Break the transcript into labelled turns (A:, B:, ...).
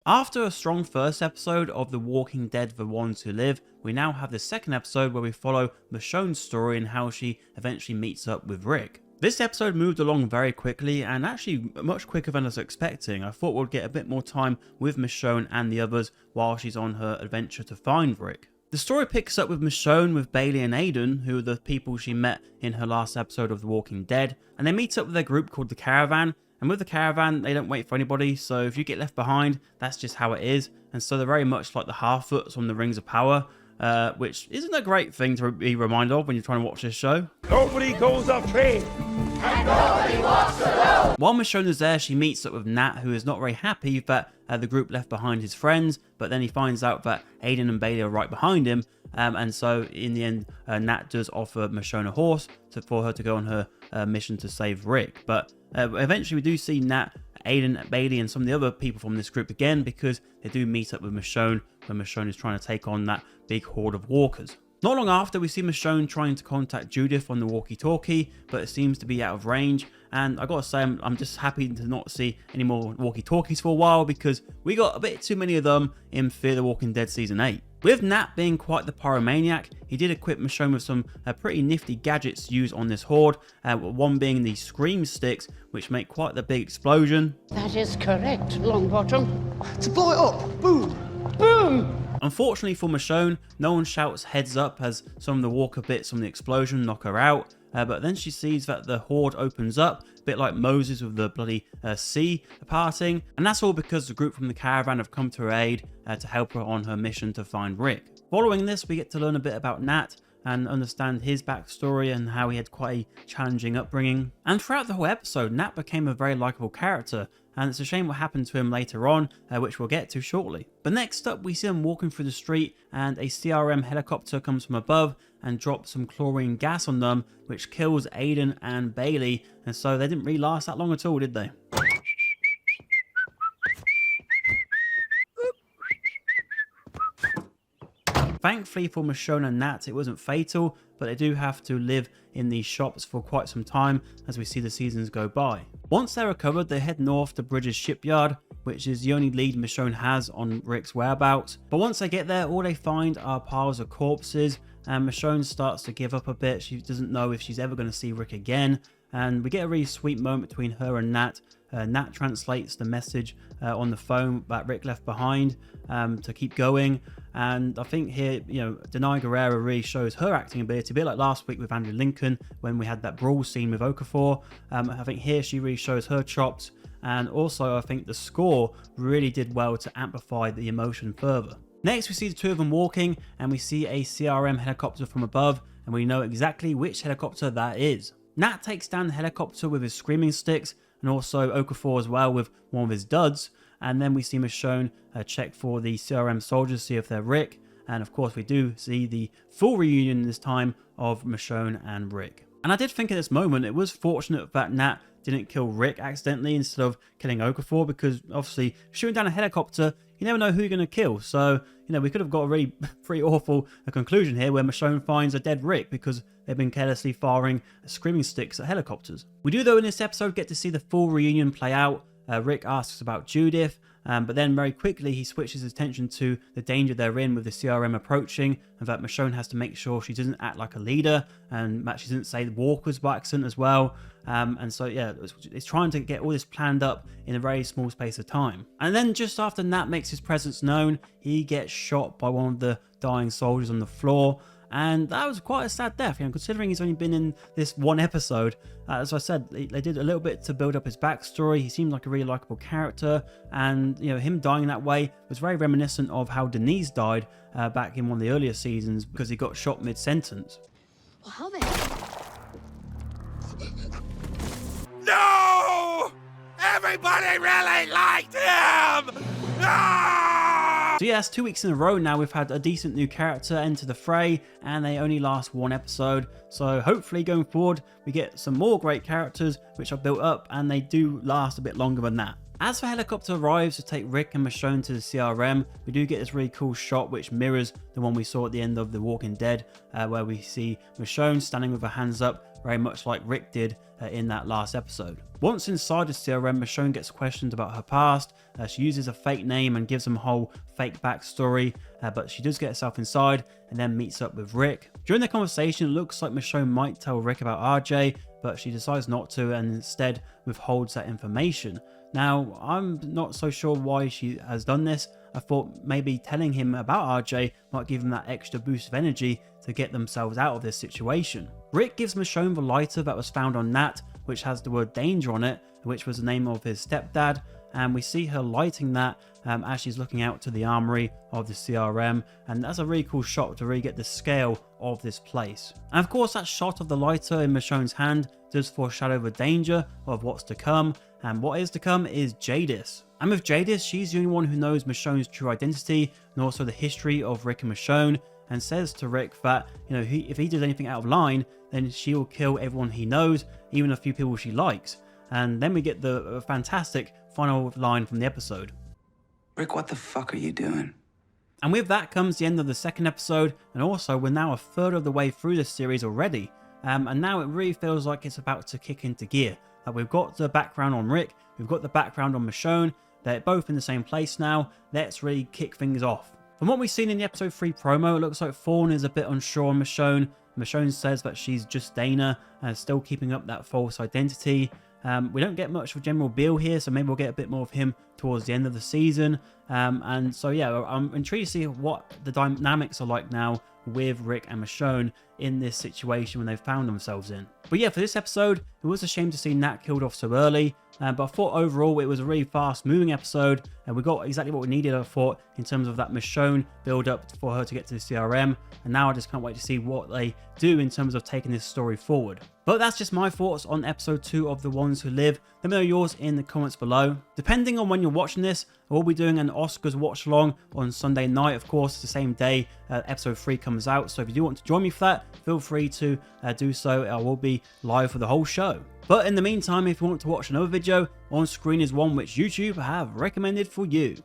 A: After a strong first episode of The Walking Dead: The Ones Who Live, we now have the second episode where we follow Michonne's story and how she eventually meets up with Rick. This episode moved along very quickly and actually much quicker than I was expecting. I thought we'd get a bit more time with Michonne and the others while she's on her adventure to find Rick. The story picks up with Michonne, with Bailey and Aiden, who are the people she met in her last episode of The Walking Dead, and they meet up with their group called the Caravan. And with the Caravan, they don't wait for anybody, so if you get left behind, that's just how it is. And so they're very much like the Harfoots from the Rings of Power, which isn't a great thing to be reminded of when you're trying to watch this show.
B: Nobody goes off train.
C: And nobody walks alone.
A: While Michonne is there, she meets up with Nat, who is not very happy that the group left behind his friends, but then he finds out that Aiden and Bailey are right behind him. And so in the end, Nat does offer Michonne a horse for her to go on her mission to save Rick. But eventually we do see Nat, Aiden, Bailey and some of the other people from this group again, because they do meet up with Michonne when Michonne is trying to take on that big horde of walkers. Not long after, we see Michonne trying to contact Judith on the walkie-talkie, but it seems to be out of range. And I gotta say, I'm just happy to not see any more walkie-talkies for a while, because we got a bit too many of them in Fear the Walking Dead Season 8. With Nat being quite the pyromaniac, he did equip Michonne with some pretty nifty gadgets used on this horde, one being the scream sticks, which make quite the big explosion.
D: That is correct, Longbottom.
E: To blow it up! Boom!
D: Boom!
A: Unfortunately for Michonne, no one shouts heads up as some of the walker bits from the explosion knock her out, but then she sees that the horde opens up, a bit like Moses with the bloody sea parting, and that's all because the group from the Caravan have come to her aid to help her on her mission to find Rick. Following this, we get to learn a bit about Nat and understand his backstory and how he had quite a challenging upbringing. And throughout the whole episode, Nat became a very likable character, and it's a shame what happened to him later on, which we'll get to shortly. But next up, we see him walking through the street, and a CRM helicopter comes from above and drops some chlorine gas on them, which kills Aiden and Bailey, and so they didn't really last that long at all, did they? Thankfully for Michonne and Nat, it wasn't fatal, but they do have to live in these shops for quite some time as we see the seasons go by. Once they're recovered, they head north to Bridges Shipyard, which is the only lead Michonne has on Rick's whereabouts. But once they get there, all they find are piles of corpses, and Michonne starts to give up a bit. She doesn't know if she's ever going to see Rick again, and we get a really sweet moment between her and Nat. Nat translates the message on the phone that Rick left behind to keep going, and I think here, Denai Guerrero really shows her acting ability, a bit like last week with Andrew Lincoln when we had that brawl scene with Okafor. I think here she really shows her chops, and also I think the score really did well to amplify the emotion further. Next, we see the two of them walking, and we see a CRM helicopter from above, and we know exactly which helicopter that is. Nat takes down the helicopter with his screaming sticks, and also Okafor as well with one of his duds, and then we see Michonne check for the CRM soldiers, see if they're Rick, and of course we do see the full reunion this time of Michonne and Rick. And I did think at this moment it was fortunate that Nat didn't kill Rick accidentally instead of killing Okafor, because obviously shooting down a helicopter, you never know who you're going to kill. So, we could have got a really pretty awful conclusion here where Michonne finds a dead Rick because they've been carelessly firing screaming sticks at helicopters. We do though in this episode get to see the full reunion play out. Rick asks about Judith, but then very quickly he switches his attention to the danger they're in with the CRM approaching, and that Michonne has to make sure she doesn't act like a leader, and that she doesn't say the walkers by accident as well. And so yeah, it's trying to get all this planned up in a very small space of time. And then just after Nat makes his presence known, he gets shot by one of the dying soldiers on the floor. And that was quite a sad death, considering he's only been in this one episode. As I said, they did a little bit to build up his backstory. He seemed like a really likable character, and him dying that way was very reminiscent of how Denise died back in one of the earlier seasons, because he got shot mid-sentence.
C: Well, how the hell?
B: No! Everybody really liked him! No!
A: So yeah, that's 2 weeks in a row now we've had a decent new character enter the fray, and they only last one episode. So hopefully going forward we get some more great characters which are built up, and they do last a bit longer than that. As the helicopter arrives to take Rick and Michonne to the CRM, we do get this really cool shot which mirrors the one we saw at the end of The Walking Dead, where we see Michonne standing with her hands up very much like Rick did in that last episode. Once inside the CRM, Michonne gets questioned about her past. She uses a fake name and gives them a whole fake backstory, but she does get herself inside and then meets up with Rick. During the conversation, it looks like Michonne might tell Rick about RJ, but she decides not to and instead withholds that information. Now, I'm not so sure why she has done this. I thought maybe telling him about RJ might give him that extra boost of energy to get themselves out of this situation. Rick gives Michonne the lighter that was found on Nat, which has the word danger on it, which was the name of his stepdad, and we see her lighting that as she's looking out to the armory of the CRM, and that's a really cool shot to really get the scale of this place. And of course, that shot of the lighter in Michonne's hand does foreshadow the danger of what's to come, and what is to come is Jadis. And with Jadis, she's the only one who knows Michonne's true identity and also the history of Rick and Michonne, and says to Rick that, if he does anything out of line, then she will kill everyone he knows, even a few people she likes. And then we get the fantastic final line from the episode.
E: Rick, what the fuck are you doing?
A: And with that comes the end of the second episode, and also we're now a third of the way through this series already. And now it really feels like it's about to kick into gear. Like we've got the background on Rick, we've got the background on Michonne, they're both in the same place now. Let's really kick things off. From what we've seen in the episode 3 promo, it looks like Thorne is a bit unsure on Michonne. Michonne says that she's just Dana and still keeping up that false identity. We don't get much of General Beale here, so maybe we'll get a bit more of him towards the end of the season. And so yeah, I'm intrigued to see what the dynamics are like now with Rick and Michonne in this situation when they've found themselves in. But yeah, for this episode, it was a shame to see Nat killed off so early, but I thought overall it was a really fast moving episode, and we got exactly what we needed, I thought, in terms of that Michonne build up for her to get to the CRM, and now I just can't wait to see what they do in terms of taking this story forward. But that's just my thoughts on episode 2 of The Ones Who Live. Let me know yours in the comments below. Depending on when you're watching this, I will be doing an Oscars watch along on Sunday night. Of course, it's the same day episode 3 comes out, so if you do want to join me for that, feel free to do so. I will be live for the whole show. But in the meantime, if you want to watch another video, on screen is one which YouTube have recommended for you.